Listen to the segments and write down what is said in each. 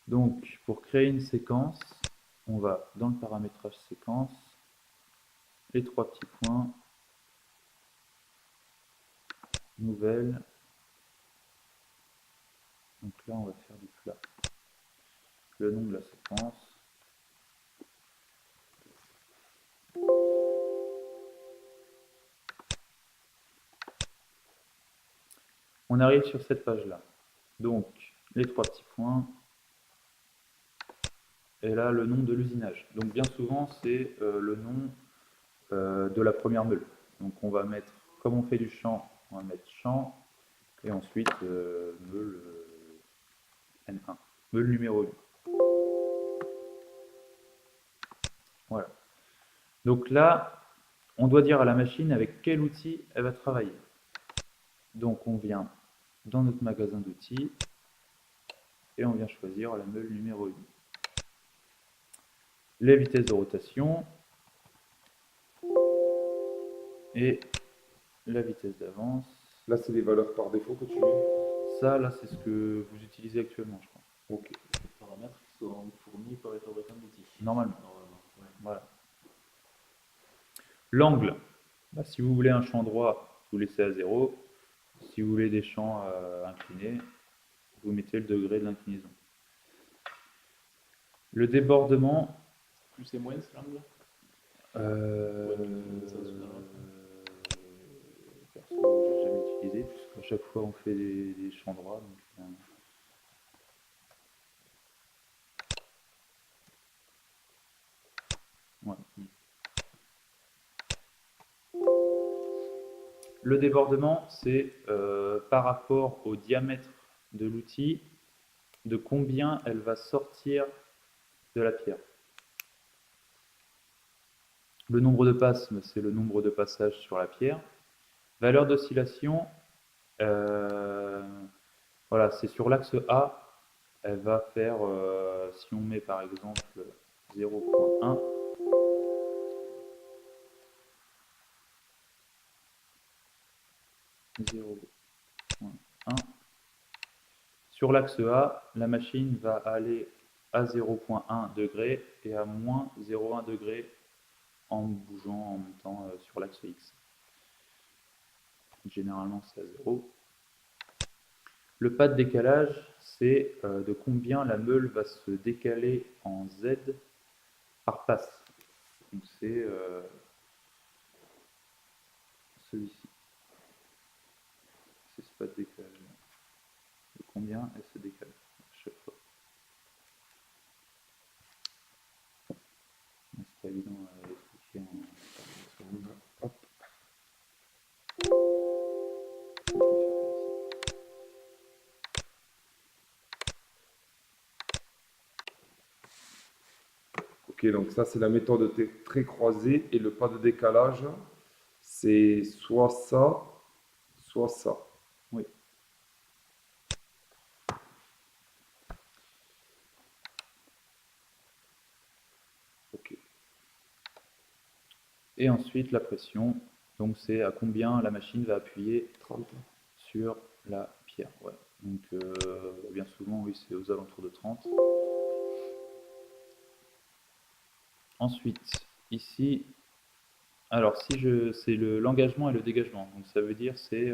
Donc, pour créer une séquence, on va dans le paramétrage séquence, les trois petits points, nouvelle. Donc là, on va faire du plat. Le nom de la séquence. On arrive sur cette page-là. Donc, les trois petits points. Et là, le nom de l'usinage. Donc, bien souvent, c'est le nom de la première meule. Donc, on va mettre, comme on fait du champ, on va mettre champ. Et ensuite, meule N1. Meule numéro 1. Voilà. Donc là, on doit dire à la machine avec quel outil elle va travailler. Donc, on vient dans notre magasin d'outils et on vient choisir la meule numéro 1. Les vitesses de rotation et la vitesse d'avance. Là, c'est les valeurs par défaut que tu mets. Ça, là, c'est ce que vous utilisez actuellement, je crois. Ok. Les paramètres qui sont fournis par les fabricants d'outils. Normalement. Ouais. Voilà. L'angle, bah, si vous voulez un champ droit, vous laissez à 0. Si vous voulez des champs inclinés, vous mettez le degré de l'inclinaison. Le débordement. Plus et moins, c'est l'angle. Perso, j'ai jamais utilisé, puisqu'à chaque fois on fait des champs droits. Donc, ouais. Le débordement, c'est par rapport au diamètre de l'outil, de combien elle va sortir de la pierre. Le nombre de passes, c'est le nombre de passages sur la pierre. Valeur d'oscillation, voilà, c'est sur l'axe A. Elle va faire, si on met par exemple 0.1, sur l'axe A, la machine va aller à 0.1 degré et à moins 0.1 degré en bougeant en même temps sur l'axe X. Généralement, c'est à 0. Le pas de décalage, c'est de combien la meule va se décaler en Z par passe. Donc c'est celui-ci. C'est ce pas de décalage. De combien elle se décale à chaque fois. C'est pas évident à expliquer en... Hop. Ok, donc ça c'est la méthode trait croisé et le pas de décalage, c'est soit ça, soit ça. Oui. Ok. Et ensuite la pression, donc c'est à combien la machine va appuyer 30. sur la pierre. Ouais. Donc bien souvent, oui, c'est aux alentours de 30. Ensuite, ici, alors si c'est l'engagement et le dégagement. Donc ça veut dire c'est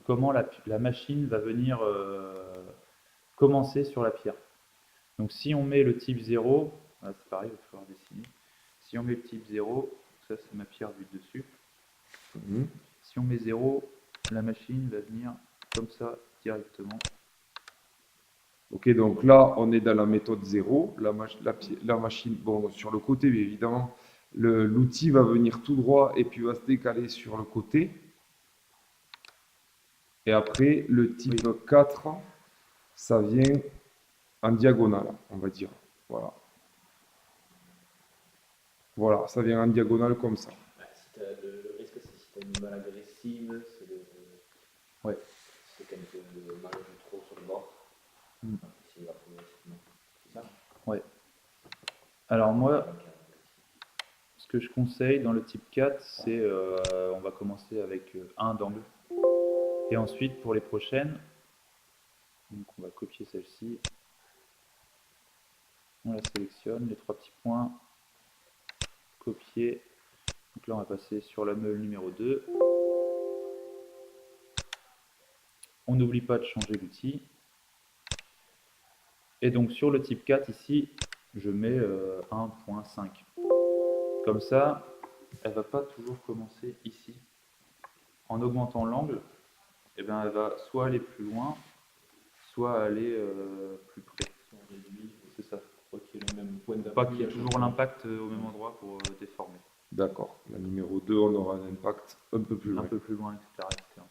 comment la machine va venir commencer sur la pierre. Donc si on met le type 0, là c'est pareil, il va falloir dessiner. Si on met le type 0, ça c'est ma pierre vue dessus. Si on met 0, la machine va venir comme ça directement. Ok, donc là, on est dans la méthode 0. La machine, bon, sur le côté, mais évidemment, l'outil va venir tout droit et puis va se décaler sur le côté. Et après, le type 4, ça vient en diagonale, on va dire. Voilà. Voilà, ça vient en diagonale comme ça. Le risque, c'est si tu as une malle agressive, c'est de. Ouais. C'est quand le mal joue trop sur le bord. Il va progressivement. C'est ça? Ouais. Alors moi, ce que je conseille dans le type 4, c'est on va commencer avec 1 d'angle. Et ensuite, pour les prochaines, donc on va copier celle-ci. On la sélectionne, les 3 petits points, copier. Donc là, on va passer sur la meule numéro 2. On n'oublie pas de changer l'outil. Et donc sur le type 4 ici, je mets 1.5. Comme ça, elle ne va pas toujours commencer ici. En augmentant l'angle, eh ben, elle va soit aller plus loin, soit aller plus près. C'est ça. Pour qu'il y ait le même point d'appui. Pas qu'il y ait toujours l'impact au même endroit pour déformer. D'accord. La numéro 2, on aura un impact un peu plus loin. Un peu plus loin, etc. etc.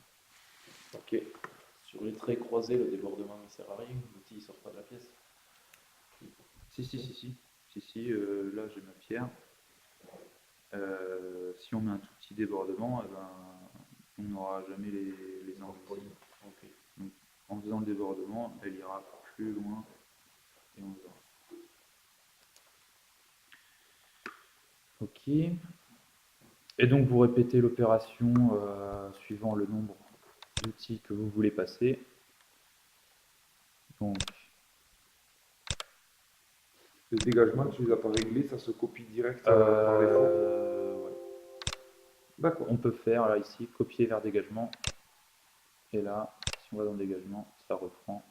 Ok. Sur les traits croisés, le débordement ne sert à rien. L'outil ne sort pas de la pièce. Si, là j'ai ma pierre. Si on met un tout petit débordement, eh ben, on n'aura jamais les angles. Ok. Donc, en faisant le débordement, elle ira plus loin et on verra. Ok. Et donc vous répétez l'opération suivant le nombre d'outils que vous voulez passer. Donc, Les dégagements, tu les as pas réglés, ça se copie direct par défaut. ouais. D'accord. On peut faire là ici copier vers dégagement. Et là, si on va dans dégagement, ça reprend.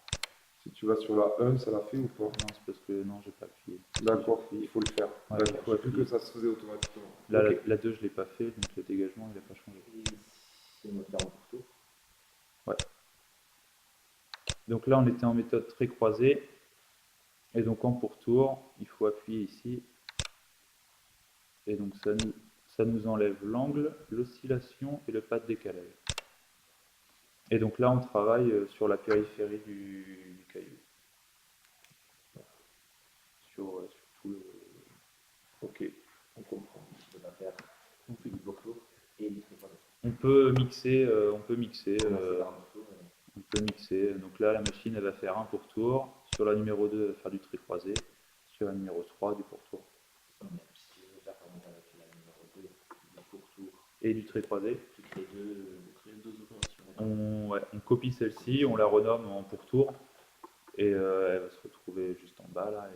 Si tu vas sur la 1, ça l'a fait ou pas? Non, c'est parce que non, j'ai pas appuyé. D'accord, il faut le faire. Ouais, D'accord, il faut j'ai cru appuyer. que ça se faisait automatiquement. Là, Ok. la 2, je ne l'ai pas fait, donc le dégagement, il n'a pas changé. C'est une faire pour tout. Ouais. Donc là, on était en méthode très croisée. Et donc en pourtour, il faut appuyer ici. Et donc ça nous enlève l'angle, l'oscillation et le pas de décalage. Et donc là, on travaille sur la périphérie du caillou. Sur tout le... Ok, on comprend. Je peux pas faire. On fait du pourtour et du truc croisé. On peut mixer, on peut mixer. Commencer par un pourtour, On peut mixer. Donc là, la machine, elle va faire un pourtour. Sur la numéro 2, elle va faire du trait croisé. Sur la numéro 3, du pourtour. Si je veux faire par exemple avec la numéro 2, du pourtour, Et du trait croisé. tu crées deux opérations. On copie celle-ci, on la renomme en pourtour. Et elle va se retrouver juste en bas là.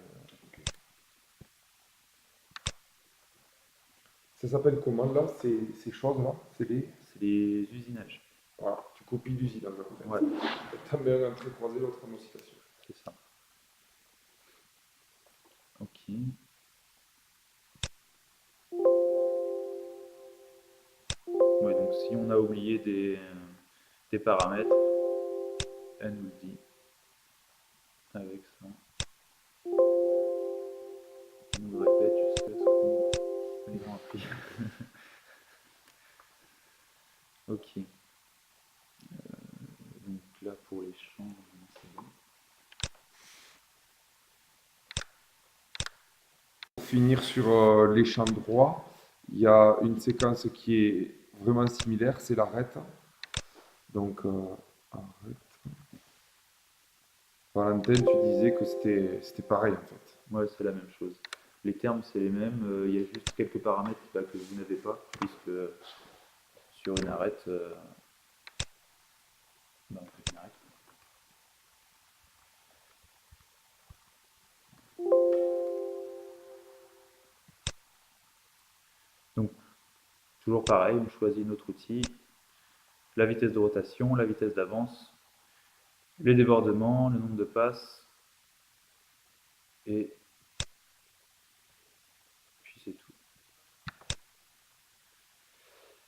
Ça s'appelle comment là, ces choses-là? C'est les... C'est des usinages. Voilà, tu copies l'usinage en fait. Ouais, Tu mets un trait croisé, l'autre en oscillation. c'est ça. Ok. Ouais, donc si on a oublié des paramètres, elle nous le dit. Avec ça. On nous le répète jusqu'à ce qu'on ait appris. Ok. Donc là pour les champs, c'est bon. Pour finir sur les champs droits, il y a une séquence qui est vraiment similaire, c'est l'arête. Donc, arête. Valentin, tu disais que c'était pareil en fait. Ouais, c'est la même chose. Les termes, c'est les mêmes. Il y a juste quelques paramètres là, que vous n'avez pas, puisque sur une arête, on fait une arête. Donc, toujours pareil, on choisit notre outil, la vitesse de rotation, la vitesse d'avance, les débordements, le nombre de passes, et puis c'est tout.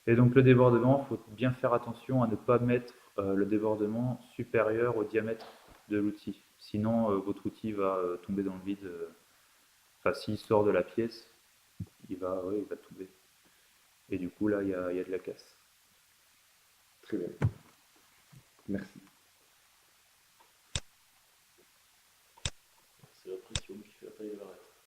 Et donc le débordement, il faut bien faire attention à ne pas mettre le débordement supérieur au diamètre de l'outil. Sinon, votre outil va tomber dans le vide. Enfin, s'il sort de la pièce, il va tomber. Et du coup, là, il y a de la casse. Très bien. Merci. C'est la pression qui fait la taille de l'arête.